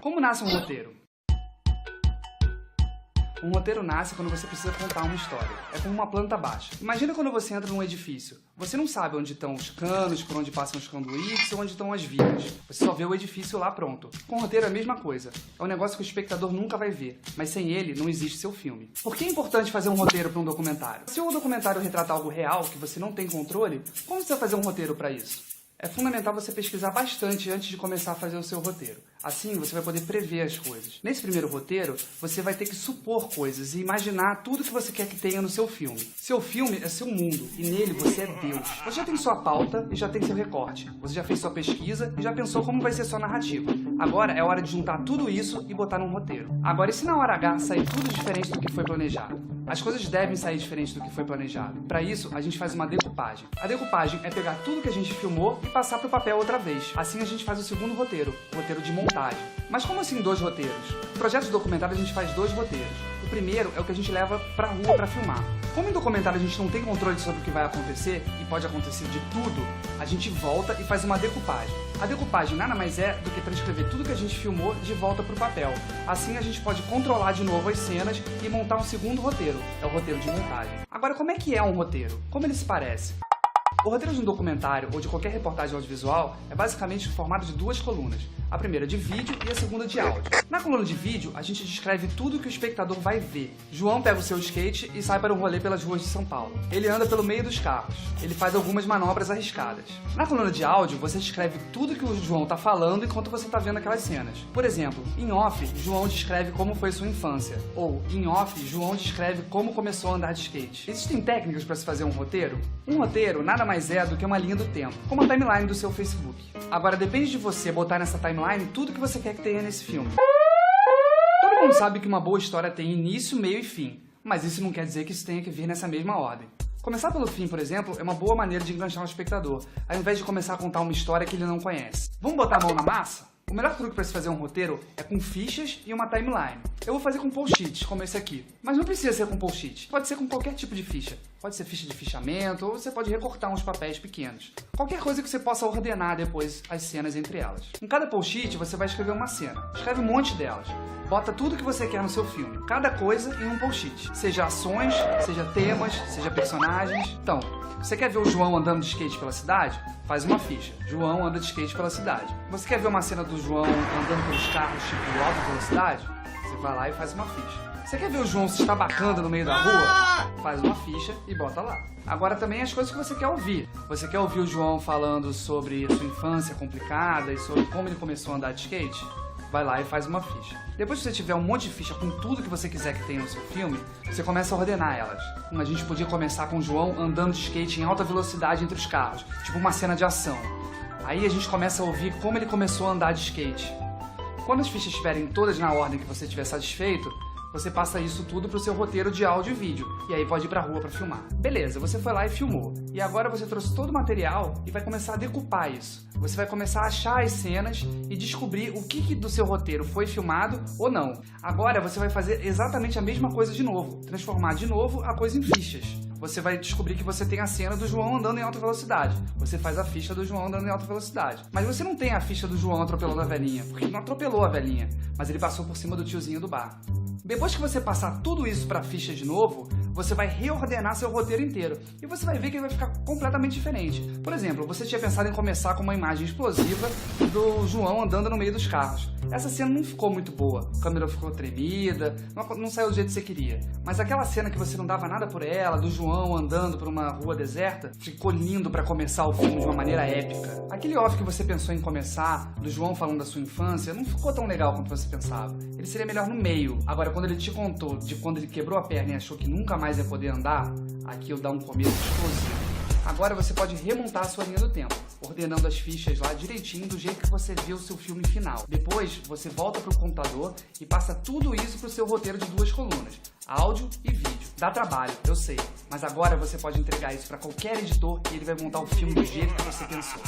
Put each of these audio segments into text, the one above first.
Como nasce um roteiro? Um roteiro nasce quando você precisa contar uma história. É como uma planta baixa. Imagina quando você entra num edifício. Você não sabe onde estão os canos, por onde passam os conduítes ou onde estão as vias. Você só vê o edifício lá pronto. Com o roteiro é a mesma coisa. É um negócio que o espectador nunca vai ver. Mas sem ele, não existe seu filme. Por que é importante fazer um roteiro para um documentário? Se o documentário retrata algo real, que você não tem controle, como você vai fazer um roteiro para isso? É fundamental você pesquisar bastante antes de começar a fazer o seu roteiro. Assim, você vai poder prever as coisas. Nesse primeiro roteiro, você vai ter que supor coisas e imaginar tudo que você quer que tenha no seu filme. Seu filme é seu mundo e nele você é Deus. Você já tem sua pauta e já tem seu recorte. Você já fez sua pesquisa e já pensou como vai ser sua narrativa. Agora é hora de juntar tudo isso e botar num roteiro. Agora, e se na hora H sair tudo diferente do que foi planejado? As coisas devem sair diferentes do que foi planejado. Para isso, a gente faz uma decupagem. A decupagem é pegar tudo que a gente filmou e passar para o papel outra vez. Assim a gente faz o segundo roteiro, o roteiro de montagem. Mas como assim 2 roteiros? No projeto de documentário a gente faz 2 roteiros. O primeiro é o que a gente leva pra rua para filmar. Como em documentário a gente não tem controle sobre o que vai acontecer, e pode acontecer de tudo, a gente volta e faz uma decupagem. A decupagem nada mais é do que transcrever tudo que a gente filmou de volta para o papel. Assim a gente pode controlar de novo as cenas e montar um segundo roteiro. É o roteiro de montagem. Agora, como é que é um roteiro? Como ele se parece? O roteiro de um documentário ou de qualquer reportagem audiovisual é basicamente formado de 2 colunas. A primeira de vídeo e a segunda de áudio. Na coluna de vídeo, a gente descreve tudo que o espectador vai ver. João pega o seu skate e sai para um rolê pelas ruas de São Paulo. Ele anda pelo meio dos carros. Ele faz algumas manobras arriscadas. Na coluna de áudio, você descreve tudo que o João tá falando enquanto você tá vendo aquelas cenas. Por exemplo, em off, João descreve como foi sua infância. Ou, em off, João descreve como começou a andar de skate. Existem técnicas para se fazer um roteiro? Um roteiro nada mais é do que uma linha do tempo, como a timeline do seu Facebook. Agora, depende de você botar nessa timeline tudo que você quer que tenha nesse filme. Todo mundo sabe que uma boa história tem início, meio e fim, mas isso não quer dizer que isso tenha que vir nessa mesma ordem. Começar pelo fim, por exemplo, é uma boa maneira de enganchar um espectador, ao invés de começar a contar uma história que ele não conhece. Vamos botar a mão na massa? O melhor truque para se fazer um roteiro é com fichas e uma timeline. Eu vou fazer com post-its, como esse aqui. Mas não precisa ser com post-it. Pode ser com qualquer tipo de ficha. Pode ser ficha de fichamento, ou você pode recortar uns papéis pequenos. Qualquer coisa que você possa ordenar depois as cenas entre elas. Em cada post-it você vai escrever uma cena. Escreve um monte delas. Bota tudo que você quer no seu filme. Cada coisa em um post-it. Seja ações, seja temas, seja personagens. Então, você quer ver o João andando de skate pela cidade? Faz uma ficha. João anda de skate pela cidade. Você quer ver uma cena do João andando pelos carros tipo alta velocidade? Você vai lá e faz uma ficha. Você quer ver o João se estabacando no meio da rua? Faz uma ficha e bota lá. Agora também as coisas que você quer ouvir. Você quer ouvir o João falando sobre sua infância complicada e sobre como ele começou a andar de skate? Vai lá e faz uma ficha. Depois que você tiver um monte de ficha com tudo que você quiser que tenha no seu filme, você começa a ordenar elas. A gente podia começar com o João andando de skate em alta velocidade entre os carros, tipo uma cena de ação. Aí a gente começa a ouvir como ele começou a andar de skate. Quando as fichas estiverem todas na ordem que você estiver satisfeito, você passa isso tudo pro seu roteiro de áudio e vídeo, e aí pode ir pra rua pra filmar. Beleza, você foi lá e filmou. E agora você trouxe todo o material e vai começar a decupar isso. Você vai começar a achar as cenas e descobrir o que do seu roteiro foi filmado ou não. Agora você vai fazer exatamente a mesma coisa de novo, transformar de novo a coisa em fichas. Você vai descobrir que você tem a cena do João andando em alta velocidade. Você faz a ficha do João andando em alta velocidade. Mas você não tem a ficha do João atropelando a velhinha, porque ele não atropelou a velhinha, mas ele passou por cima do tiozinho do bar. Depois que você passar tudo isso para a ficha de novo, você vai reordenar seu roteiro inteiro. E você vai ver que ele vai ficar completamente diferente. Por exemplo, você tinha pensado em começar com uma imagem explosiva do João andando no meio dos carros. Essa cena não ficou muito boa. A câmera ficou tremida, não saiu do jeito que você queria. Mas aquela cena que você não dava nada por ela, do João andando por uma rua deserta, ficou lindo para começar o filme de uma maneira épica. Aquele off que você pensou em começar, do João falando da sua infância, não ficou tão legal quanto você pensava. Ele seria melhor no meio. Agora, quando ele te contou de quando ele quebrou a perna e achou que nunca mais ia poder andar, aquilo dá um começo explosivo. Agora você pode remontar a sua linha do tempo, ordenando as fichas lá direitinho do jeito que você vê o seu filme final. Depois, você volta para o computador e passa tudo isso para o seu roteiro de 2 colunas, áudio e vídeo. Dá trabalho, eu sei, mas agora você pode entregar isso para qualquer editor e ele vai montar o filme do jeito que você pensou.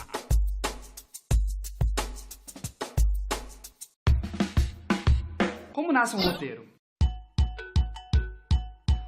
Como nasce um roteiro?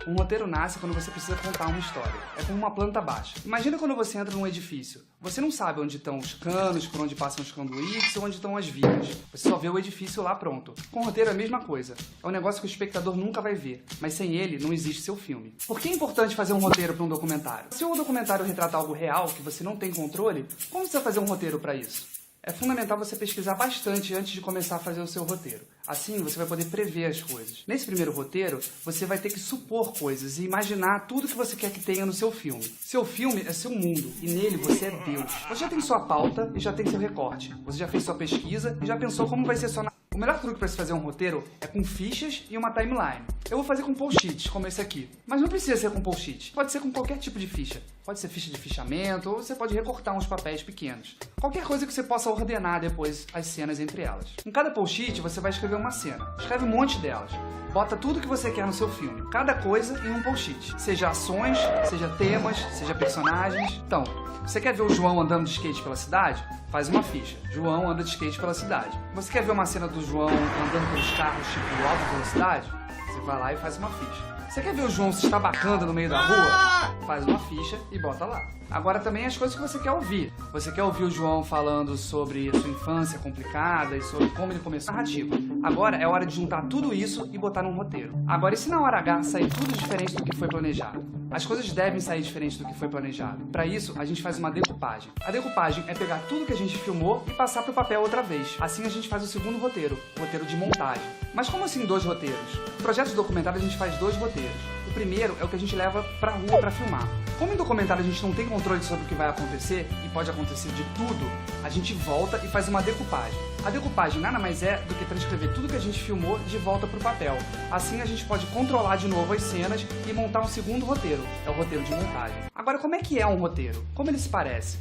Um roteiro nasce quando você precisa contar uma história. É como uma planta baixa. Imagina quando você entra num edifício. Você não sabe onde estão os canos, por onde passam os conduítes ou onde estão as vias. Você só vê o edifício lá pronto. Com o roteiro é a mesma coisa. É um negócio que o espectador nunca vai ver, mas sem ele não existe seu filme. Por que é importante fazer um roteiro para um documentário? Se o documentário retrata algo real, que você não tem controle, como você vai fazer um roteiro para isso? É fundamental você pesquisar bastante antes de começar a fazer o seu roteiro. Assim, você vai poder prever as coisas. Nesse primeiro roteiro, você vai ter que supor coisas e imaginar tudo que você quer que tenha no seu filme. Seu filme é seu mundo e nele você é Deus. Você já tem sua pauta e já tem seu recorte. Você já fez sua pesquisa e já pensou como vai ser sua... O melhor truque para se fazer um roteiro é com fichas e uma timeline. Eu vou fazer com post-its, como esse aqui. Mas não precisa ser com post-it. Pode ser com qualquer tipo de ficha. Pode ser ficha de fichamento ou você pode recortar uns papéis pequenos. Qualquer coisa que você possa ordenar depois as cenas entre elas. Em cada post-it você vai escrever uma cena. Escreve um monte delas. Bota tudo que você quer no seu filme. Cada coisa em um post-it. Seja ações, seja temas, seja personagens. Então, você quer ver o João andando de skate pela cidade? Faz uma ficha. João anda de skate pela cidade. Você quer ver uma cena do João andando pelos carros tipo alta velocidade? Você vai lá e faz uma ficha. Você quer ver o João se estabacando no meio da rua? Faz uma ficha e bota lá. Agora também as coisas que você quer ouvir. Você quer ouvir o João falando sobre sua infância complicada e sobre como ele começou a narrativa. Agora é hora de juntar tudo isso e botar num roteiro. Agora, e se na hora H sair tudo diferente do que foi planejado? As coisas devem sair diferentes do que foi planejado. Para isso, a gente faz uma decupagem. A decupagem é pegar tudo que a gente filmou e passar para o papel outra vez. Assim a gente faz o segundo roteiro, o roteiro de montagem. Mas como assim 2 roteiros? No projeto de documentário a gente faz 2 roteiros. O primeiro é o que a gente leva pra rua para filmar. Como em documentário a gente não tem controle sobre o que vai acontecer, e pode acontecer de tudo, a gente volta e faz uma decupagem. A decupagem nada mais é do que transcrever tudo que a gente filmou de volta pro papel. Assim a gente pode controlar de novo as cenas e montar um segundo roteiro. É o roteiro de montagem. Agora, como é que é um roteiro? Como ele se parece?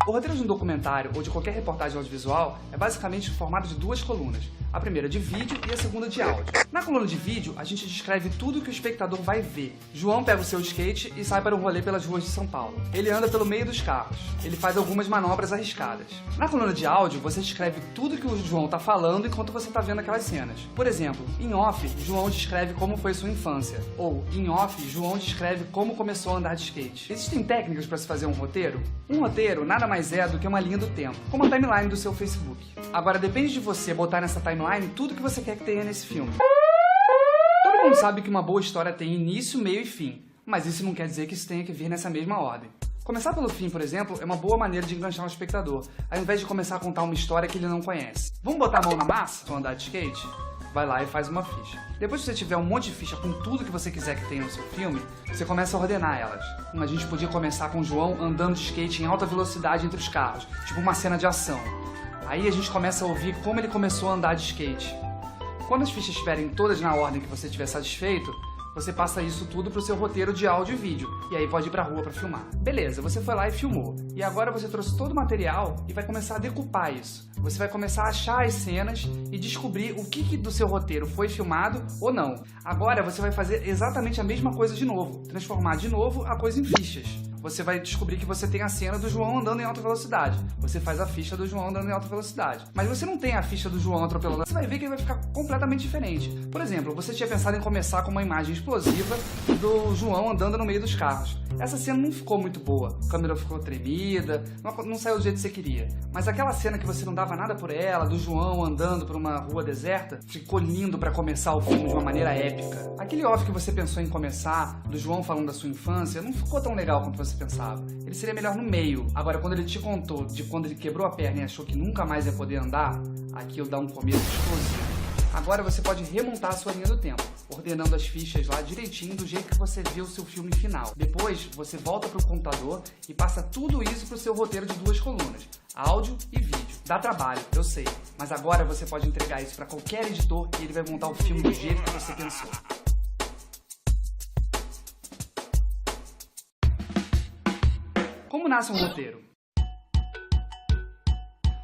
O roteiro de um documentário ou de qualquer reportagem audiovisual é basicamente formado de 2 colunas. A primeira de vídeo e a segunda de áudio. Na coluna de vídeo, a gente descreve tudo que o espectador vai ver. João pega o seu skate e sai para um rolê pelas ruas de São Paulo. Ele anda pelo meio dos carros. Ele faz algumas manobras arriscadas. Na coluna de áudio, você descreve tudo que o João tá falando enquanto você tá vendo aquelas cenas. Por exemplo, em off, João descreve como foi sua infância. Ou, em off, João descreve como começou a andar de skate. Existem técnicas para se fazer um roteiro? Um roteiro nada mais é do que uma linha do tempo, como a timeline do seu Facebook. Agora, depende de você botar nessa timeline tudo que você quer que tenha nesse filme. Todo mundo sabe que uma boa história tem início, meio e fim, mas isso não quer dizer que isso tenha que vir nessa mesma ordem. Começar pelo fim, por exemplo, é uma boa maneira de enganchar um espectador, ao invés de começar a contar uma história que ele não conhece. Vamos botar a mão na massa? Vamos andar de skate? Vai lá e faz uma ficha. Depois que você tiver um monte de ficha com tudo que você quiser que tenha no seu filme, você começa a ordenar elas. A gente podia começar com o João andando de skate em alta velocidade entre os carros, tipo uma cena de ação. Aí a gente começa a ouvir como ele começou a andar de skate. Quando as fichas estiverem todas na ordem que você estiver satisfeito, você passa isso tudo pro seu roteiro de áudio e vídeo, e aí pode ir pra rua pra filmar. Beleza, você foi lá e filmou. E agora você trouxe todo o material e vai começar a decupar isso. Você vai começar a achar as cenas e descobrir o que do seu roteiro foi filmado ou não. Agora você vai fazer exatamente a mesma coisa de novo, transformar de novo a coisa em fichas. Você vai descobrir que você tem a cena do João andando em alta velocidade. Você faz a ficha do João andando em alta velocidade. Mas você não tem a ficha do João atropelando. Você vai ver que ele vai ficar completamente diferente. Por exemplo, você tinha pensado em começar com uma imagem explosiva do João andando no meio dos carros. Essa cena não ficou muito boa. A câmera ficou tremida, não saiu do jeito que você queria. Mas aquela cena que você não dava nada por ela, do João andando por uma rua deserta, ficou lindo pra começar o filme de uma maneira épica. Aquele off que você pensou em começar, do João falando da sua infância, não ficou tão legal quanto você pensava. Ele seria melhor no meio. Agora, quando ele te contou de quando ele quebrou a perna e achou que nunca mais ia poder andar, aquilo dá um começo explosivo. Agora você pode remontar a sua linha do tempo, ordenando as fichas lá direitinho do jeito que você viu o seu filme final. Depois, você volta para o computador e passa tudo isso para o seu roteiro de 2 colunas, áudio e vídeo. Dá trabalho, eu sei, mas agora você pode entregar isso para qualquer editor e ele vai montar o filme do jeito que você pensou. Como nasce um roteiro?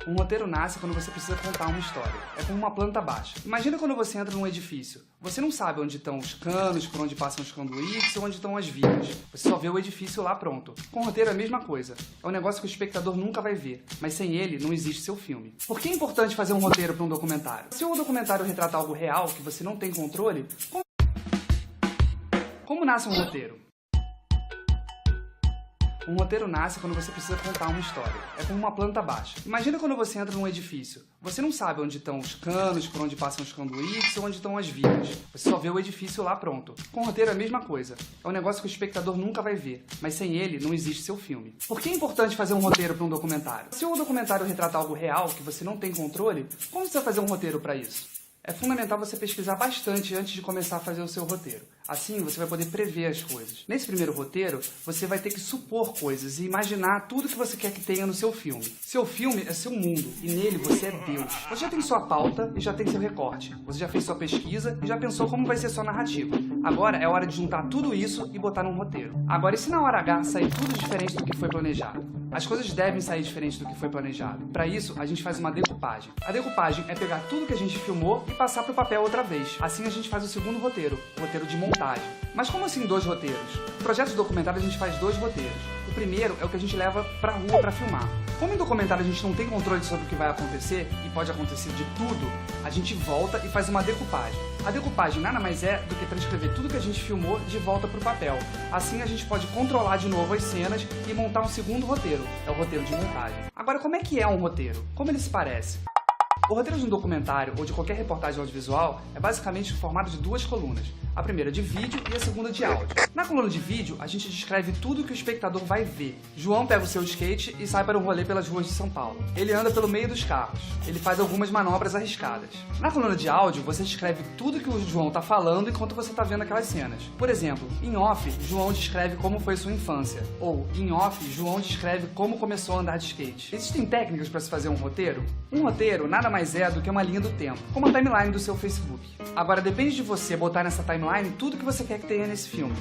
Um roteiro nasce quando você precisa contar uma história. É como uma planta baixa. Imagina quando você entra num edifício. Você não sabe onde estão os canos, por onde passam os conduítes ou onde estão as vias. Você só vê o edifício lá pronto. Com o roteiro é a mesma coisa. É um negócio que o espectador nunca vai ver, mas sem ele não existe seu filme. Por que é importante fazer um roteiro para um documentário? Se o documentário retrata algo real que você não tem controle, como Como nasce um roteiro? Um roteiro nasce quando você precisa contar uma história. É como uma planta baixa. Imagina quando você entra num edifício. Você não sabe onde estão os canos, por onde passam os conduítes ou onde estão as vias. Você só vê o edifício lá pronto. Com o roteiro é a mesma coisa. É um negócio que o espectador nunca vai ver, mas sem ele não existe seu filme. Por que é importante fazer um roteiro para um documentário? Se o documentário retrata algo real, que você não tem controle, como você vai fazer um roteiro para isso? É fundamental você pesquisar bastante antes de começar a fazer o seu roteiro. Assim, você vai poder prever as coisas. Nesse primeiro roteiro, você vai ter que supor coisas e imaginar tudo que você quer que tenha no seu filme. Seu filme é seu mundo e nele você é Deus. Você já tem sua pauta e já tem seu recorte. Você já fez sua pesquisa e já pensou como vai ser sua narrativa. Agora é hora de juntar tudo isso e botar num roteiro. Agora, e se na hora H sair tudo diferente do que foi planejado? As coisas devem sair diferente do que foi planejado. Para isso, a gente faz uma decupagem. A decupagem é pegar tudo que a gente filmou e passar para o papel outra vez. Assim a gente faz o segundo roteiro, o roteiro de montagem. Mas como assim 2 roteiros? No projeto de documentário a gente faz 2 roteiros. O primeiro é o que a gente leva pra rua para filmar. Como em documentário a gente não tem controle sobre o que vai acontecer, e pode acontecer de tudo, a gente volta e faz uma decupagem. A decupagem nada mais é do que transcrever tudo que a gente filmou de volta pro papel. Assim a gente pode controlar de novo as cenas e montar um segundo roteiro. É o roteiro de montagem. Agora, como é que é um roteiro? Como ele se parece? O roteiro de um documentário ou de qualquer reportagem audiovisual é basicamente formado de 2 colunas. A primeira de vídeo e a segunda de áudio. Na coluna de vídeo, a gente descreve tudo que o espectador vai ver. João pega o seu skate e sai para um rolê pelas ruas de São Paulo. Ele anda pelo meio dos carros. Ele faz algumas manobras arriscadas. Na coluna de áudio, você descreve tudo que o João tá falando enquanto você tá vendo aquelas cenas. Por exemplo, em off, João descreve como foi sua infância. Ou, em off, João descreve como começou a andar de skate. Existem técnicas para se fazer um roteiro? Um roteiro nada mais é do que uma linha do tempo, como a timeline do seu Facebook. Agora, depende de você botar nessa timeline tudo que você quer que tenha nesse filme.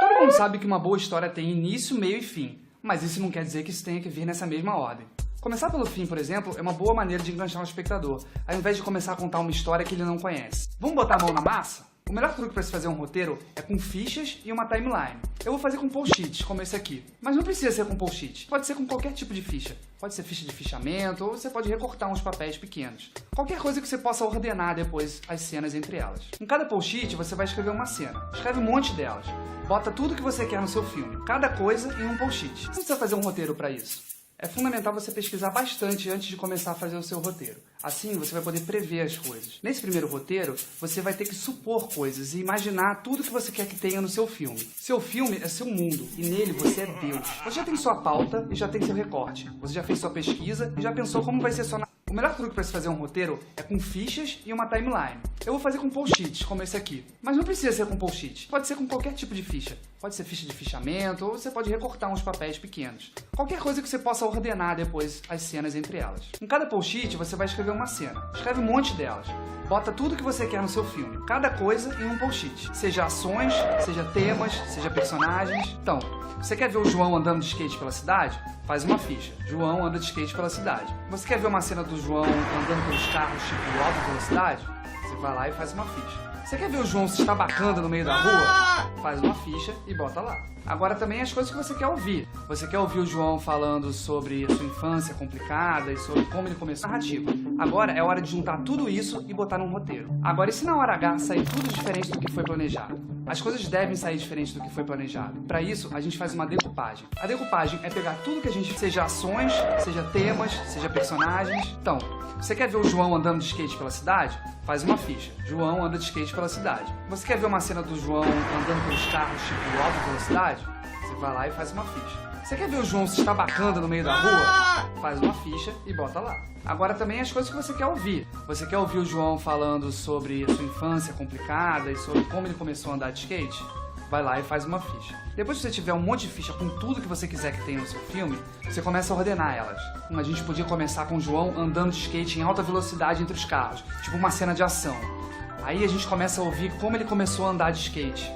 Todo mundo sabe que uma boa história tem início, meio e fim, mas isso não quer dizer que isso tenha que vir nessa mesma ordem. Começar pelo fim, por exemplo, é uma boa maneira de enganchar o espectador, ao invés de começar a contar uma história que ele não conhece. Vamos botar a mão na massa? O melhor truque para se fazer um roteiro é com fichas e uma timeline. Eu vou fazer com post-its, como esse aqui. Mas não precisa ser com post-it. Pode ser com qualquer tipo de ficha. Pode ser ficha de fichamento, ou você pode recortar uns papéis pequenos. Qualquer coisa que você possa ordenar depois as cenas entre elas. Em cada post-it você vai escrever uma cena. Escreve um monte delas. Bota tudo que você quer no seu filme. Cada coisa em um post-it. Não precisa fazer um roteiro para isso. É fundamental você pesquisar bastante antes de começar a fazer o seu roteiro. Assim, você vai poder prever as coisas. Nesse primeiro roteiro, você vai ter que supor coisas e imaginar tudo que você quer que tenha no seu filme. Seu filme é seu mundo e nele você é Deus. Você já tem sua pauta e já tem seu recorte. Você já fez sua pesquisa e já pensou como vai ser sua narrativa. O melhor truque para se fazer um roteiro é com fichas e uma timeline. Eu vou fazer com post-its, como esse aqui. Mas não precisa ser com post-it. Pode ser com qualquer tipo de ficha. Pode ser ficha de fichamento, ou você pode recortar uns papéis pequenos. Qualquer coisa que você possa ordenar depois as cenas entre elas. Em cada post-it você vai escrever uma cena. Escreve um monte delas. Bota tudo que você quer no seu filme. Cada coisa em um post-it. Seja ações, seja temas, seja personagens. Então, você quer ver o João andando de skate pela cidade? Faz uma ficha. João anda de skate pela cidade. Você quer ver uma cena do João andando pelos carros tipo alta velocidade? Você vai lá e faz uma ficha. Você quer ver o João se estabacando no meio da rua? Faz uma ficha e bota lá. Agora também as coisas que você quer ouvir. Você quer ouvir o João falando sobre a sua infância complicada e sobre como ele começou a narrativa. Agora é hora de juntar tudo isso e botar num roteiro. Agora, e se na hora H sair tudo diferente do que foi planejado? As coisas devem sair diferente do que foi planejado. Para isso, a gente faz uma decupagem. A decupagem é pegar tudo que a gente... Seja ações, seja temas, seja personagens. Então, você quer ver o João andando de skate pela cidade? Faz uma ficha. João anda de skate pela cidade. Você quer ver uma cena do João andando pelos carros tipo alta velocidade? Você vai lá e faz uma ficha. Você quer ver o João se estabacando no meio da rua? Faz uma ficha e bota lá. Agora também as coisas que você quer ouvir. Você quer ouvir o João falando sobre a sua infância complicada e sobre como ele começou a andar de skate? Vai lá e faz uma ficha. Depois que você tiver um monte de ficha com tudo que você quiser que tenha no seu filme, você começa a ordenar elas. A gente podia começar com o João andando de skate em alta velocidade entre os carros, tipo uma cena de ação. Aí a gente começa a ouvir como ele começou a andar de skate.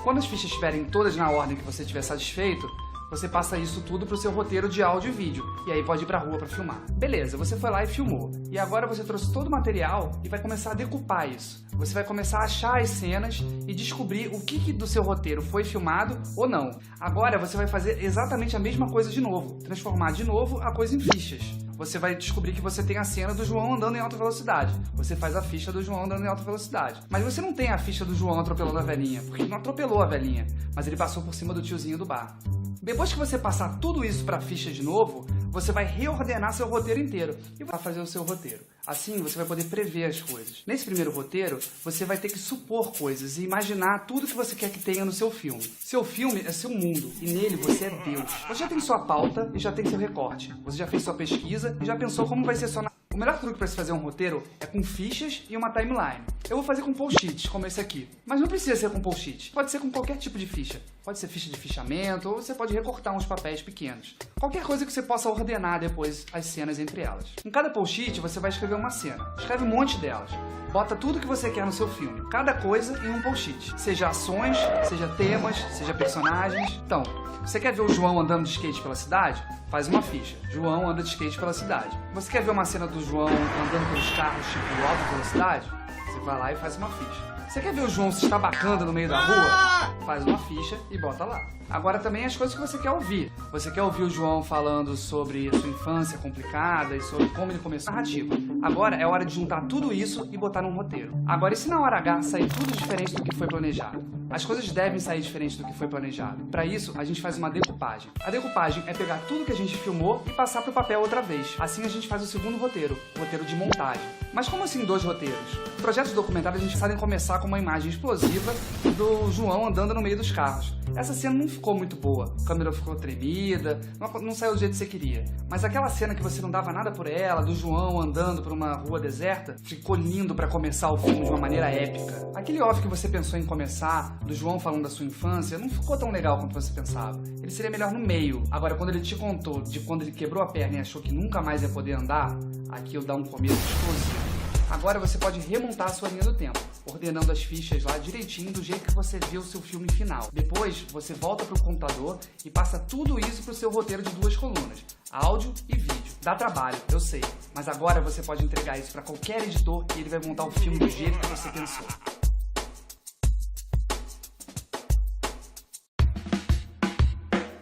Quando as fichas estiverem todas na ordem que você estiver satisfeito, você passa isso tudo pro seu roteiro de áudio e vídeo, e aí pode ir pra rua pra filmar. Beleza, você foi lá e filmou. E agora você trouxe todo o material e vai começar a decupar isso. Você vai começar a achar as cenas e descobrir o que do seu roteiro foi filmado ou não. Agora você vai fazer exatamente a mesma coisa de novo, transformar de novo a coisa em fichas. você vai descobrir que você tem a cena do João andando em alta velocidade. Você faz a ficha do João andando em alta velocidade. Mas você não tem a ficha do João atropelando a velhinha, porque ele não atropelou a velhinha, mas ele passou por cima do tiozinho do bar. Depois que você passar tudo isso para a ficha de novo, você vai reordenar seu roteiro inteiro e vai fazer o seu roteiro. Assim, você vai poder prever as coisas. Nesse primeiro roteiro, você vai ter que supor coisas e imaginar tudo que você quer que tenha no seu filme. Seu filme é seu mundo e nele você é Deus. Você já tem sua pauta e já tem seu recorte. Você já fez sua pesquisa e já pensou como vai ser sua... O melhor truque para se fazer um roteiro é com fichas e uma timeline. Eu vou fazer com post-its, como esse aqui. Mas não precisa ser com post-it. Pode ser com qualquer tipo de ficha. Pode ser ficha de fichamento, ou você pode recortar uns papéis pequenos. Qualquer coisa que você possa ordenar depois as cenas entre elas. Em cada post-it você vai escrever uma cena. Escreve um monte delas. Bota tudo que você quer no seu filme. Cada coisa em um post-it. Seja ações, seja temas, seja personagens. Então, você quer ver o João andando de skate pela cidade? Faz uma ficha. João anda de skate pela cidade. Você quer ver uma cena do João andando pelos carros tipo alta velocidade? Você vai lá e faz uma ficha. Você quer ver o João se estabacando no meio da rua? Faz uma ficha e bota lá. Agora também as coisas que você quer ouvir. Você quer ouvir o João falando sobre a sua infância complicada e sobre como ele começou a narrativa. Agora é hora de juntar tudo isso e botar num roteiro. Agora, e se na hora H sair tudo diferente do que foi planejado? As coisas devem sair diferente do que foi planejado. Para isso, a gente faz uma decupagem. A decupagem é pegar tudo que a gente filmou e passar para o papel outra vez. Assim a gente faz o segundo roteiro, o roteiro de montagem. Mas como assim 2 roteiros? No projeto de documentário a gente sabe começar com uma imagem explosiva do João andando no meio dos carros. Essa cena não ficou muito boa, a câmera ficou tremida, não saiu do jeito que você queria. Mas aquela cena que você não dava nada por ela, do João andando por uma rua deserta, ficou lindo para começar o filme de uma maneira épica. Aquele off que você pensou em começar, do João falando da sua infância, não ficou tão legal quanto você pensava. Ele seria melhor no meio. Agora, quando ele te contou de quando ele quebrou a perna e achou que nunca mais ia poder andar, aquilo dá um começo explosivo. Agora você pode remontar a sua linha do tempo, ordenando as fichas lá direitinho do jeito que você vê o seu filme final. Depois, você volta para o computador e passa tudo isso para o seu roteiro de 2 colunas, áudio e vídeo. Dá trabalho, eu sei, mas agora você pode entregar isso para qualquer editor e ele vai montar o filme do jeito que você pensou.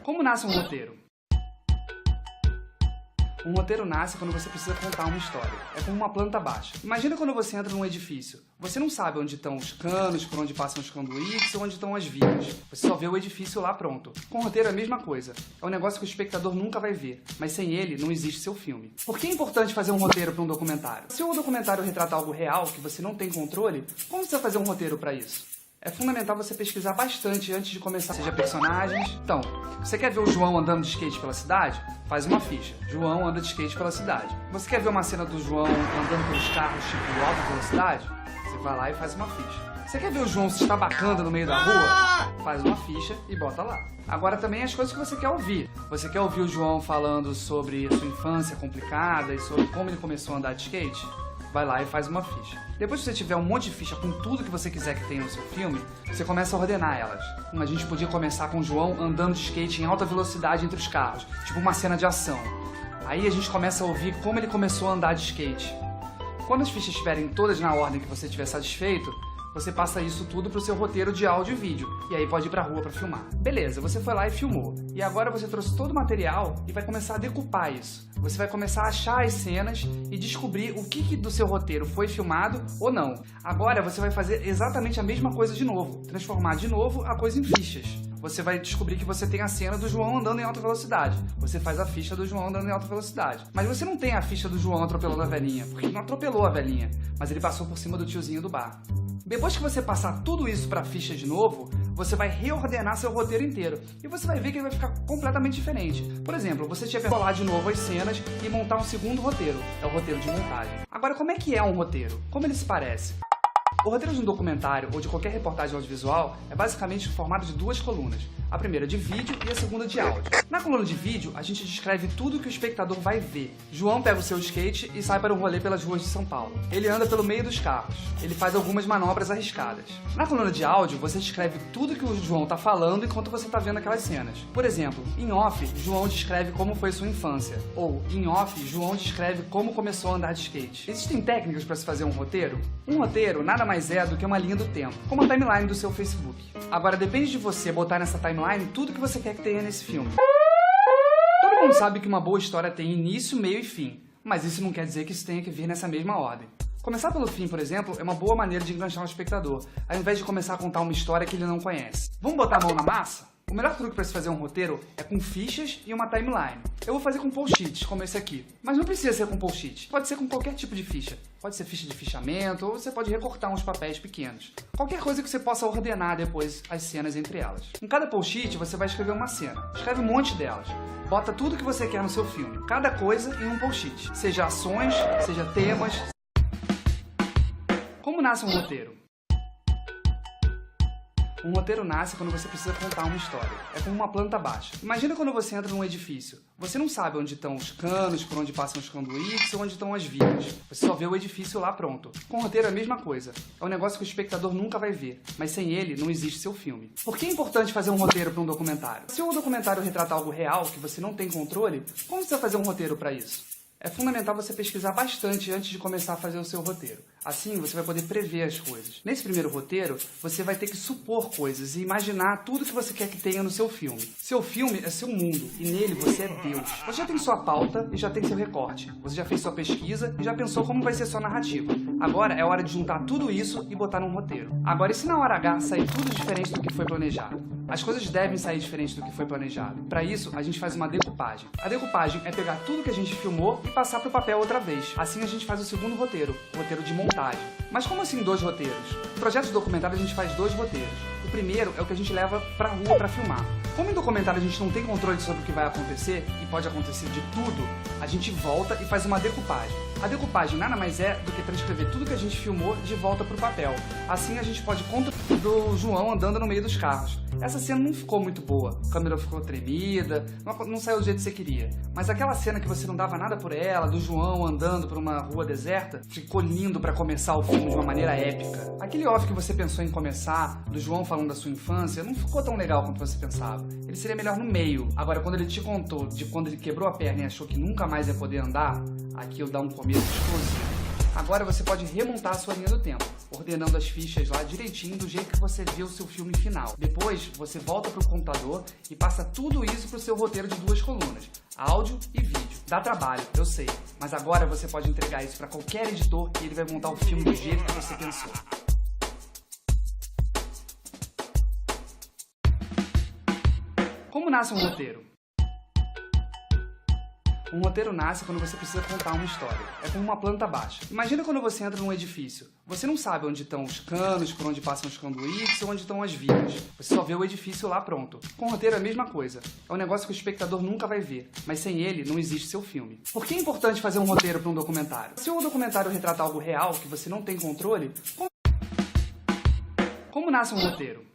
Como nasce um roteiro? Um roteiro nasce quando você precisa contar uma história. É como uma planta baixa. Imagina quando você entra num edifício. Você não sabe onde estão os canos, por onde passam os conduítes ou onde estão as vias. Você só vê o edifício lá pronto. Com o roteiro é a mesma coisa. É um negócio que o espectador nunca vai ver. Mas sem ele, não existe seu filme. Por que é importante fazer um roteiro para um documentário? Se o documentário retrata algo real, que você não tem controle, como você vai fazer um roteiro para isso? É fundamental você pesquisar bastante antes de começar, seja personagens. Então, você quer ver o João andando de skate pela cidade? Faz uma ficha. João anda de skate pela cidade. Você quer ver uma cena do João andando pelos carros tipo alta velocidade? Você vai lá e faz uma ficha. Você quer ver o João se estabacando no meio da rua? Faz uma ficha e bota lá. Agora também as coisas que você quer ouvir. Você quer ouvir o João falando sobre a sua infância complicada e sobre como ele começou a andar de skate? Vai lá e faz uma ficha. Depois que você tiver um monte de ficha com tudo que você quiser que tenha no seu filme, você começa a ordenar elas. A gente podia começar com o João andando de skate em alta velocidade entre os carros, tipo uma cena de ação. Aí a gente começa a ouvir como ele começou a andar de skate. Quando as fichas estiverem todas na ordem que você estiver satisfeito, você passa isso tudo pro seu roteiro de áudio e vídeo, e aí pode ir pra rua pra filmar. Beleza, você foi lá e filmou. E agora você trouxe todo o material e vai começar a decupar isso. Você vai começar a achar as cenas e descobrir o que do seu roteiro foi filmado ou não. Agora você vai fazer exatamente a mesma coisa de novo, transformar de novo a coisa em fichas. Você vai descobrir que você tem a cena do João andando em alta velocidade. Você faz a ficha do João andando em alta velocidade. Mas você não tem a ficha do João atropelando a velhinha, porque ele não atropelou a velhinha, mas ele passou por cima do tiozinho do bar. Depois que você passar tudo isso para a ficha de novo, você vai reordenar seu roteiro inteiro. E você vai ver que ele vai ficar completamente diferente. Por exemplo, você tinha que colar de novo as cenas e montar um segundo roteiro. É o roteiro de montagem. Agora, como é que é um roteiro? Como ele se parece? O roteiro de um documentário ou de qualquer reportagem audiovisual é basicamente formado de 2 colunas. A primeira de vídeo e a segunda de áudio. Na coluna de vídeo, a gente descreve tudo que o espectador vai ver. João pega o seu skate e sai para um rolê pelas ruas de São Paulo. Ele anda pelo meio dos carros. Ele faz algumas manobras arriscadas. Na coluna de áudio, você descreve tudo que o João tá falando enquanto você tá vendo aquelas cenas. Por exemplo, em off, João descreve como foi sua infância. Ou, em off, João descreve como começou a andar de skate. Existem técnicas para se fazer um roteiro? Um roteiro nada mais é do que uma linha do tempo, como a timeline do seu Facebook. Agora, depende de você botar nessa timeline tudo que você quer que tenha nesse filme. Todo mundo sabe que uma boa história tem início, meio e fim. Mas isso não quer dizer que isso tenha que vir nessa mesma ordem. Começar pelo fim, por exemplo, é uma boa maneira de enganchar o espectador, ao invés de começar a contar uma história que ele não conhece. Vamos botar a mão na massa? O melhor truque para se fazer um roteiro é com fichas e uma timeline. Eu vou fazer com post-its, como esse aqui. Mas não precisa ser com post-it, pode ser com qualquer tipo de ficha. Pode ser ficha de fichamento, ou você pode recortar uns papéis pequenos. Qualquer coisa que você possa ordenar depois as cenas entre elas. Em cada post-it você vai escrever uma cena. Escreve um monte delas. Bota tudo que você quer no seu filme. Cada coisa em um post-it. Seja ações, seja temas. Como nasce um roteiro? Um roteiro nasce quando você precisa contar uma história. É como uma planta baixa. Imagina quando você entra num edifício. Você não sabe onde estão os canos, por onde passam os conduítes ou onde estão as vias. Você só vê o edifício lá pronto. Com o roteiro é a mesma coisa. É um negócio que o espectador nunca vai ver. Mas sem ele, não existe seu filme. Por que é importante fazer um roteiro para um documentário? Se o documentário retrata algo real, que você não tem controle, como você vai fazer um roteiro para isso? É fundamental você pesquisar bastante antes de começar a fazer o seu roteiro. Assim, você vai poder prever as coisas. Nesse primeiro roteiro, você vai ter que supor coisas e imaginar tudo que você quer que tenha no seu filme. Seu filme é seu mundo e nele você é Deus. Você já tem sua pauta e já tem seu recorte. Você já fez sua pesquisa e já pensou como vai ser sua narrativa. Agora é hora de juntar tudo isso e botar num roteiro. Agora, e se na hora H sair tudo diferente do que foi planejado? As coisas devem sair diferentes do que foi planejado. Para isso, a gente faz uma decupagem. A decupagem é pegar tudo que a gente filmou e passar para o papel outra vez. Assim a gente faz o segundo roteiro, o roteiro de montagem. Mas como assim 2 roteiros? No projeto de documentário a gente faz 2 roteiros. O primeiro é o que a gente leva pra rua para filmar. Como em documentário a gente não tem controle sobre o que vai acontecer, e pode acontecer de tudo, a gente volta e faz uma decupagem. A decupagem nada mais é do que transcrever tudo que a gente filmou de volta pro papel. Assim a gente pode contar do João andando no meio dos carros. Essa cena não ficou muito boa, a câmera ficou tremida, não saiu do jeito que você queria. Mas aquela cena que você não dava nada por ela, do João andando por uma rua deserta, ficou lindo pra começar o filme de uma maneira épica. Aquele off que você pensou em começar, do João falando da sua infância, não ficou tão legal quanto você pensava. Ele seria melhor no meio. Agora, quando ele te contou de quando ele quebrou a perna e achou que nunca mais ia poder andar, aquilo dá um começo explosivo. Agora você pode remontar a sua linha do tempo, ordenando as fichas lá direitinho do jeito que você viu o seu filme final. Depois, você volta para o computador e passa tudo isso para o seu roteiro de 2 colunas, áudio e vídeo. Dá trabalho, eu sei, mas agora você pode entregar isso para qualquer editor e ele vai montar o filme do jeito que você pensou. Como nasce um roteiro? Um roteiro nasce quando você precisa contar uma história. É como uma planta baixa. Imagina quando você entra num edifício. Você não sabe onde estão os canos, por onde passam os conduítes ou onde estão as vias. Você só vê o edifício lá pronto. Com o roteiro é a mesma coisa. É um negócio que o espectador nunca vai ver. Mas sem ele, não existe seu filme. Por que é importante fazer um roteiro para um documentário? Se o documentário retrata algo real, que você não tem controle, como nasce um roteiro?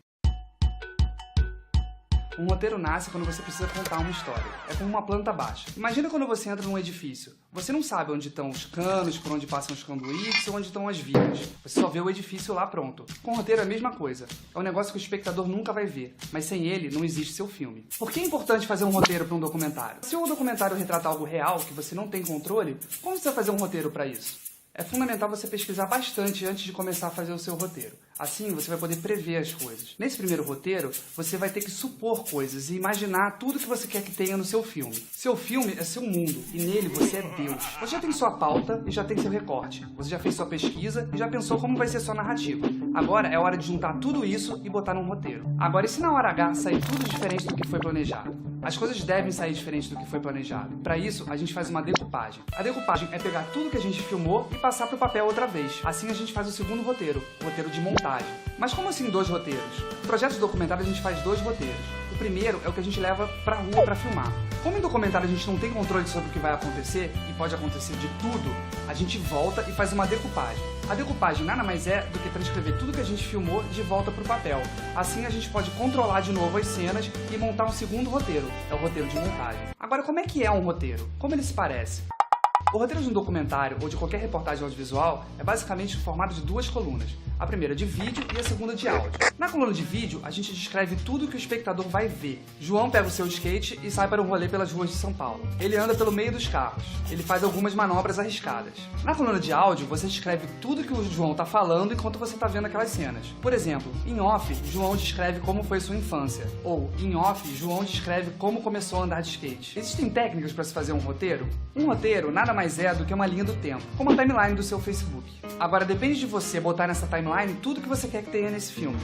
Um roteiro nasce quando você precisa contar uma história. É como uma planta baixa. Imagina quando você entra num edifício. Você não sabe onde estão os canos, por onde passam os conduítes ou onde estão as vias. Você só vê o edifício lá pronto. Com o roteiro é a mesma coisa. É um negócio que o espectador nunca vai ver. Mas sem ele, não existe seu filme. Por que é importante fazer um roteiro para um documentário? Se o documentário retrata algo real, que você não tem controle, como você vai fazer um roteiro para isso? É fundamental você pesquisar bastante antes de começar a fazer o seu roteiro. Assim, você vai poder prever as coisas. Nesse primeiro roteiro, você vai ter que supor coisas e imaginar tudo que você quer que tenha no seu filme. Seu filme é seu mundo e nele você é Deus. Você já tem sua pauta e já tem seu recorte. Você já fez sua pesquisa e já pensou como vai ser sua narrativa. Agora é hora de juntar tudo isso e botar num roteiro. Agora, e se na hora H sair tudo diferente do que foi planejado? As coisas devem sair diferentes do que foi planejado. Para isso, a gente faz uma decupagem. A decupagem é pegar tudo que a gente filmou e passar para o papel outra vez. Assim a gente faz o segundo roteiro, o roteiro de montagem. Mas como assim 2 roteiros? No projeto de documentário a gente faz 2 roteiros. O primeiro é o que a gente leva pra rua para filmar. Como em documentário a gente não tem controle sobre o que vai acontecer, e pode acontecer de tudo, a gente volta e faz uma decupagem. A decupagem nada mais é do que transcrever tudo que a gente filmou de volta pro papel. Assim a gente pode controlar de novo as cenas e montar um segundo roteiro, é o roteiro de montagem. Agora, como é que é um roteiro? Como ele se parece? O roteiro de um documentário ou de qualquer reportagem audiovisual é basicamente formado de 2 colunas. A primeira de vídeo e a segunda de áudio. Na coluna de vídeo, a gente descreve tudo que o espectador vai ver. João pega o seu skate e sai para um rolê pelas ruas de São Paulo. Ele anda pelo meio dos carros. Ele faz algumas manobras arriscadas. Na coluna de áudio, você descreve tudo que o João está falando enquanto você está vendo aquelas cenas. Por exemplo, em off, João descreve como foi sua infância. Ou, em off, João descreve como começou a andar de skate. Existem técnicas para se fazer um roteiro? Um roteiro nada mais mais é do que uma linha do tempo, como a timeline do seu Facebook. Agora depende de você botar nessa timeline tudo que você quer que tenha nesse filme.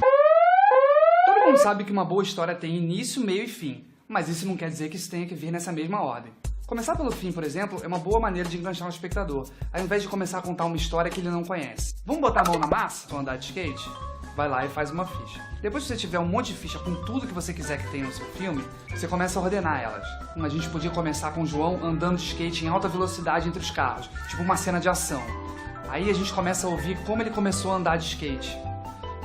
Todo mundo sabe que uma boa história tem início, meio e fim, mas isso não quer dizer que isso tenha que vir nessa mesma ordem. Começar pelo fim, por exemplo, é uma boa maneira de enganchar o espectador, ao invés de começar a contar uma história que ele não conhece. Vamos botar a mão na massa? Vamos andar de skate? Vai lá e faz uma ficha. Depois que você tiver um monte de ficha com tudo que você quiser que tenha no seu filme, você começa a ordenar elas. A gente podia começar com o João andando de skate em alta velocidade entre os carros, tipo uma cena de ação. Aí a gente começa a ouvir como ele começou a andar de skate.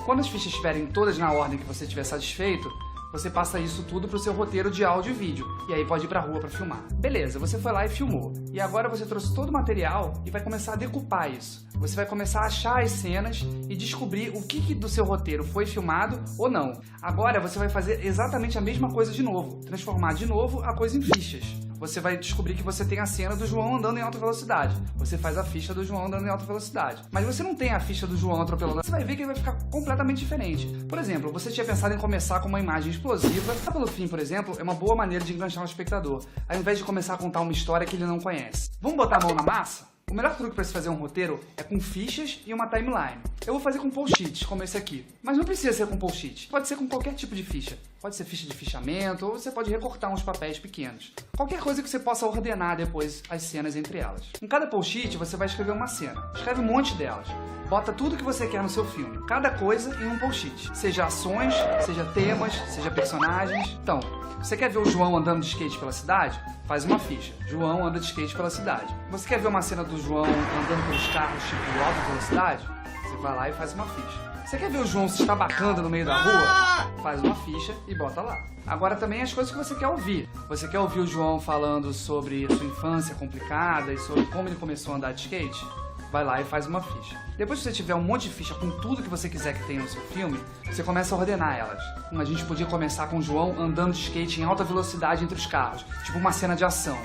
Quando as fichas estiverem todas na ordem que você estiver satisfeito, você passa isso tudo pro seu roteiro de áudio e vídeo, e aí pode ir pra rua pra filmar. Beleza, você foi lá e filmou. E agora você trouxe todo o material e vai começar a decupar isso. Você vai começar a achar as cenas e descobrir o que do seu roteiro foi filmado ou não. Agora você vai fazer exatamente a mesma coisa de novo, transformar de novo a coisa em fichas. Você vai descobrir que você tem a cena do João andando em alta velocidade. Você faz a ficha do João andando em alta velocidade. Mas você não tem a ficha do João atropelando. Você vai ver que ele vai ficar completamente diferente. Por exemplo, você tinha pensado em começar com uma imagem explosiva. Pelo fim, por exemplo, é uma boa maneira de enganchar o espectador, ao invés de começar a contar uma história que ele não conhece. Vamos botar a mão na massa? O melhor truque para se fazer um roteiro é com fichas e uma timeline. Eu vou fazer com post-its, como esse aqui. Mas não precisa ser com post-it. Pode ser com qualquer tipo de ficha. Pode ser ficha de fichamento, ou você pode recortar uns papéis pequenos. Qualquer coisa que você possa ordenar depois as cenas entre elas. Em cada post-it você vai escrever uma cena. Escreve um monte delas. Bota tudo que você quer no seu filme. Cada coisa em um post-it. Seja ações, seja temas, seja personagens. Então, você quer ver o João andando de skate pela cidade? Faz uma ficha. João anda de skate pela cidade. Você quer ver uma cena do João andando pelos carros tipo alta velocidade? Você vai lá e faz uma ficha. Você quer ver o João se estabacando no meio da rua? Faz uma ficha e bota lá. Agora também as coisas que você quer ouvir. Você quer ouvir o João falando sobre sua infância complicada e sobre como ele começou a andar de skate? Vai lá e faz uma ficha. Depois que você tiver um monte de ficha com tudo que você quiser que tenha no seu filme, você começa a ordenar elas. A gente podia começar com o João andando de skate em alta velocidade entre os carros, tipo uma cena de ação.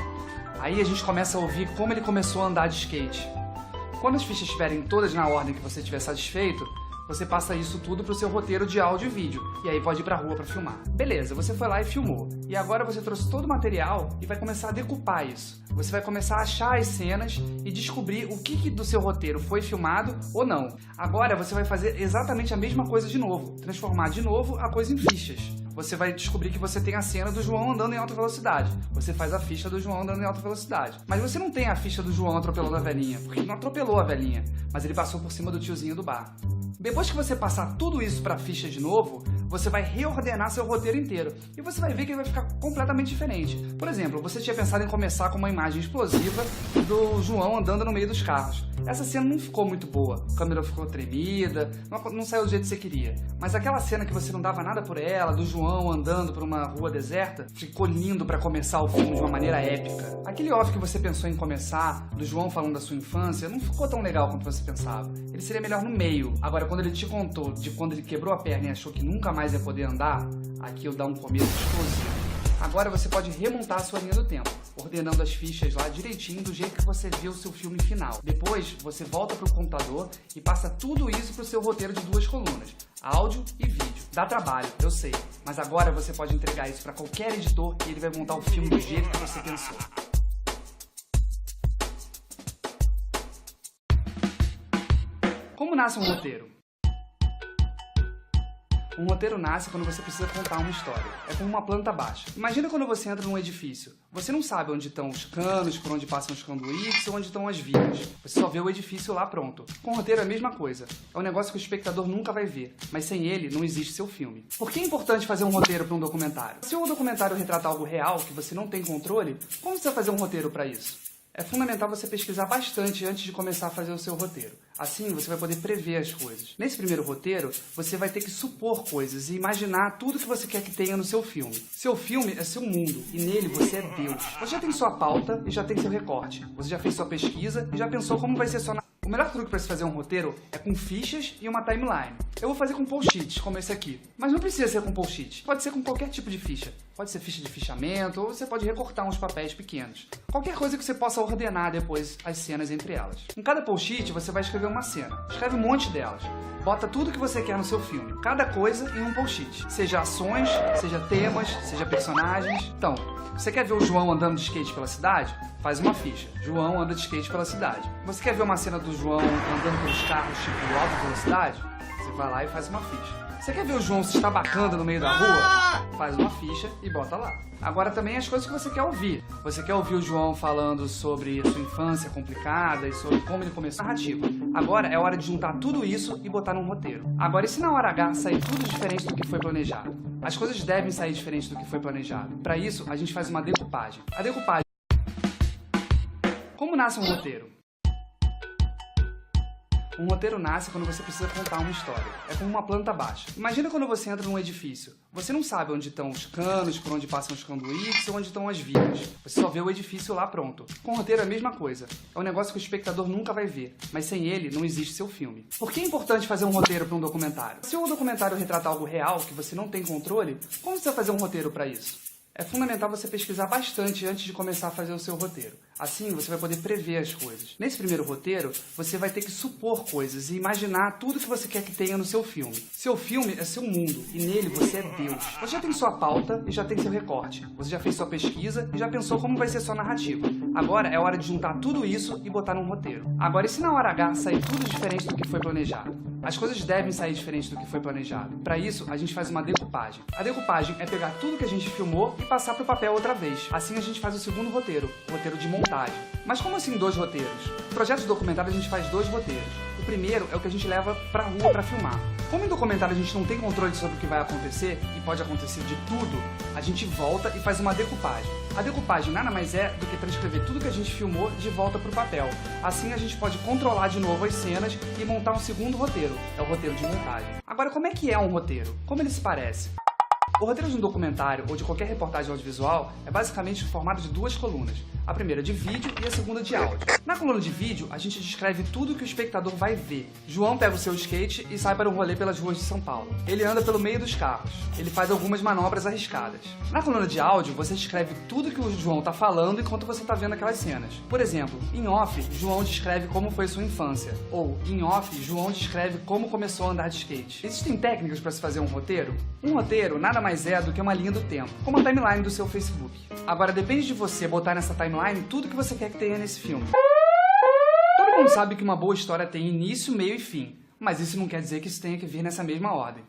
Aí a gente começa a ouvir como ele começou a andar de skate. Quando as fichas estiverem todas na ordem que você estiver satisfeito, você passa isso tudo pro seu roteiro de áudio e vídeo, e aí pode ir pra rua pra filmar. Beleza, você foi lá e filmou. E agora você trouxe todo o material e vai começar a decupar isso. Você vai começar a achar as cenas e descobrir o que do seu roteiro foi filmado ou não. Agora você vai fazer exatamente a mesma coisa de novo, transformar de novo a coisa em fichas. Você vai descobrir que você tem a cena do João andando em alta velocidade. Você faz a ficha do João andando em alta velocidade. Mas você não tem a ficha do João atropelando a velhinha, porque ele não atropelou a velhinha, mas ele passou por cima do tiozinho do bar. Depois que você passar tudo isso para a ficha de novo, você vai reordenar seu roteiro inteiro e você vai ver que ele vai ficar completamente diferente. Por exemplo, você tinha pensado em começar com uma imagem explosiva do João andando no meio dos carros. Essa cena não ficou muito boa, a câmera ficou tremida, não saiu do jeito que você queria. Mas aquela cena que você não dava nada por ela, do João andando por uma rua deserta, ficou lindo para começar o filme de uma maneira épica. Aquele off que você pensou em começar, do João falando da sua infância, não ficou tão legal quanto você pensava. Ele seria melhor no meio. Agora, quando ele te contou de quando ele quebrou a perna e achou que nunca mais ia poder andar, aqui eu dá um começo explosivo. Agora você pode remontar a sua linha do tempo, ordenando as fichas lá direitinho do jeito que você viu o seu filme final. Depois, você volta para o computador e passa tudo isso para o seu roteiro de 2 colunas, áudio e vídeo. Dá trabalho, eu sei, mas agora você pode entregar isso para qualquer editor e ele vai montar o filme do jeito que você pensou. Como nasce um roteiro? Um roteiro nasce quando você precisa contar uma história. É como uma planta baixa. Imagina quando você entra num edifício. Você não sabe onde estão os canos, por onde passam os conduítes ou onde estão as vias. Você só vê o edifício lá pronto. Com o roteiro é a mesma coisa. É um negócio que o espectador nunca vai ver, mas sem ele não existe seu filme. Por que é importante fazer um roteiro para um documentário? Se o documentário retrata algo real, que você não tem controle, como você vai fazer um roteiro para isso? É fundamental você pesquisar bastante antes de começar a fazer o seu roteiro. Assim, você vai poder prever as coisas. Nesse primeiro roteiro, você vai ter que supor coisas e imaginar tudo que você quer que tenha no seu filme. Seu filme é seu mundo e nele você é Deus. Você já tem sua pauta e já tem seu recorte. Você já fez sua pesquisa e já pensou como vai ser sua... O melhor truque para se fazer um roteiro é com fichas e uma timeline. Eu vou fazer com post-its, como esse aqui. Mas não precisa ser com post-it. Pode ser com qualquer tipo de ficha. Pode ser ficha de fichamento, ou você pode recortar uns papéis pequenos. Qualquer coisa que você possa ordenar depois as cenas entre elas. Em cada post-it você vai escrever uma cena. Escreve um monte delas. Bota tudo que você quer no seu filme, cada coisa em um post-it. Seja ações, seja temas, seja personagens. Então, você quer ver o João andando de skate pela cidade? Faz uma ficha. João anda de skate pela cidade. Você quer ver uma cena do João andando pelos carros tipo alta velocidade? Você vai lá e faz uma ficha. Você quer ver o João se estabacando no meio da rua? Faz uma ficha e bota lá. Agora também as coisas que você quer ouvir. Você quer ouvir o João falando sobre sua infância complicada e sobre como ele começou a narrativa. Agora é hora de juntar tudo isso e botar num roteiro. Agora, e se na hora H sair tudo diferente do que foi planejado? As coisas devem sair diferentes do que foi planejado. Para isso, a gente faz uma decupagem. A decupagem... Como nasce um roteiro? Um roteiro nasce quando você precisa contar uma história. É como uma planta baixa. Imagina quando você entra num edifício. Você não sabe onde estão os canos, por onde passam os conduítes ou onde estão as vias. Você só vê o edifício lá pronto. Com o roteiro é a mesma coisa. É um negócio que o espectador nunca vai ver. Mas sem ele, não existe seu filme. Por que é importante fazer um roteiro para um documentário? Se o documentário retrata algo real, que você não tem controle, como você vai fazer um roteiro para isso? É fundamental você pesquisar bastante antes de começar a fazer o seu roteiro. Assim, você vai poder prever as coisas. Nesse primeiro roteiro, você vai ter que supor coisas e imaginar tudo que você quer que tenha no seu filme. Seu filme é seu mundo e nele você é Deus. Você já tem sua pauta e já tem seu recorte. Você já fez sua pesquisa e já pensou como vai ser sua narrativa. Agora é hora de juntar tudo isso e botar num roteiro. Agora, e se na hora H sair tudo diferente do que foi planejado? As coisas devem sair diferentes do que foi planejado. Para isso, a gente faz uma decupagem. A decupagem é pegar tudo que a gente filmou e passar para o papel outra vez. Assim a gente faz o segundo roteiro, o roteiro de montagem. Mas como assim 2 roteiros? No projeto de documentário a gente faz 2 roteiros. O primeiro é o que a gente leva pra rua para filmar. Como em documentário a gente não tem controle sobre o que vai acontecer, e pode acontecer de tudo, a gente volta e faz uma decupagem. A decupagem nada mais é do que transcrever tudo que a gente filmou de volta pro papel. Assim a gente pode controlar de novo as cenas e montar um segundo roteiro. É o roteiro de montagem. Agora, como é que é um roteiro? Como ele se parece? O roteiro de um documentário ou de qualquer reportagem audiovisual é basicamente formado de 2 colunas. A primeira de vídeo e a segunda de áudio. Na coluna de vídeo, a gente descreve tudo que o espectador vai ver. João pega o seu skate e sai para um rolê pelas ruas de São Paulo. Ele anda pelo meio dos carros. Ele faz algumas manobras arriscadas. Na coluna de áudio, você escreve tudo que o João tá falando enquanto você tá vendo aquelas cenas. Por exemplo, em off, João descreve como foi sua infância. Ou, em off, João descreve como começou a andar de skate. Existem técnicas para se fazer um roteiro? Um roteiro nada mais é do que uma linha do tempo, como a timeline do seu Facebook. Agora, depende de você botar nessa timeline tudo que você quer que tenha nesse filme. Todo mundo sabe que uma boa história tem início, meio e fim, mas isso não quer dizer que isso tenha que vir nessa mesma ordem.